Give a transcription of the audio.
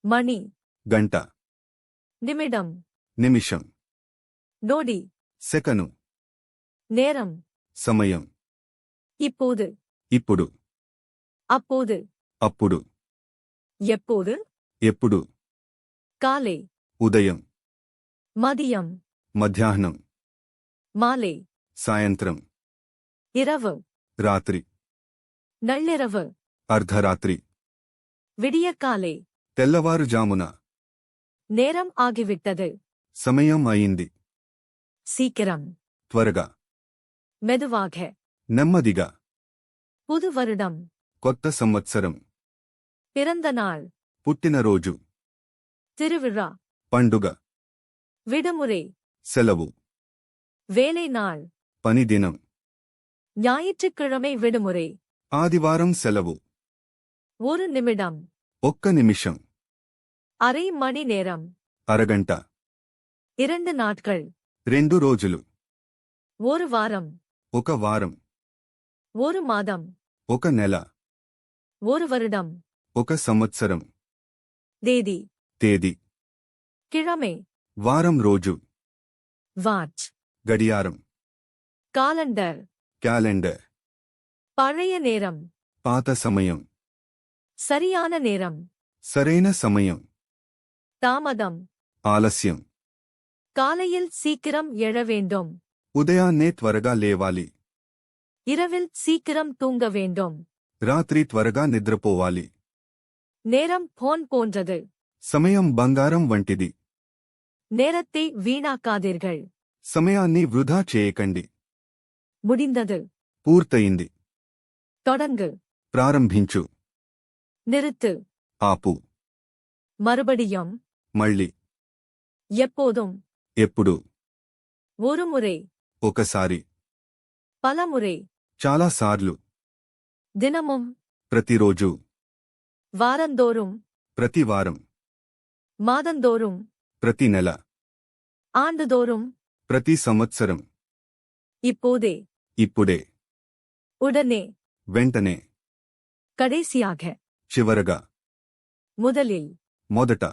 మణి గంట, నిమిడం నిమిషం, நொடி సెకను, நேரம் సమయం, இப்போது ఇప్పుడు, அப்போது అప్పుడు, எப்போது ఎప్పుడు, காலை ఉదయం, மதியம் మధ్యాహ్నం, மாலை సాయంత్రం, இரவு రాత్రి, நள்ளிரவு అర్ధరాత్రి, விடியற்காலை తెల్లవారుజామున, நேரம் ஆகிவிட்டது సమయం అయింది, சீக்கிரம் త్వరగా, மெதுவாக నెమ్మదిగా, புது வருடம் కొత్త సంవత్సరం, பிறந்த நாள் పుట్టినరోజు, திருவிழா పండుగ, விடுமுறை సెలవు, வேலை நாள் పని దినం, ஞாயிற்றுக்கிழமை விடுமுறை ఆదివారం సెలవు, ஒரு நிமிடம் ఒక్క నిమిషం, அரை மணி நேரம் అరగంట, 2 நாட்கள் 2 రోజులు, ஒரு வாரம் ఒక వారం, ஒரு மாதம் ఒక నెల, ஒரு வருடம் ఒక సంవత్సరం, தேதி తేదీ, கிழமை వారం రోజు, வாட்ச் గడియారం, காலண்டர் క్యాలెండర్, பழைய நேரம் పాత సమయం, சரியான நேரம் సరైన సమయం, தாமதம் ఆలస్యం, காலையில் சீக்கிரம் எழ வேண்டும் ఉదయాన్నే త్వరగా లేవాలి, இரவில் சீக்கிரம் தூங்க வேண்டும் రాత్రి త్వరగా నిద్రపోవాలి, நேரம் போன் போன்றது సమయం బంగారం వంటిది, நேரத்தை வீணாக்காதீர்கள் సమయాన్ని వృధా చేయకండి, முடிந்தது పూర్తయింది, தொடங்கு ప్రారంభించు, நிறுத்து ఆపు, மறுபடியும் మళ్ళీ, எப்போதும் ఎప్పుడు, ஒருமுறை ఒకసారి, பலமுறை చాలాసార్లు, தினமும் ప్రతిరోజు, வாரந்தோறும் ప్రతి వారం, மாதந்தோறும் ప్రతి నెల, ஆண்டுதோறும் ప్రతి సంవత్సరం, இப்போதே ఇప్పుడే, உடனே వెంటనే, கடைசியாக చివరగా, முதலில் మొదట.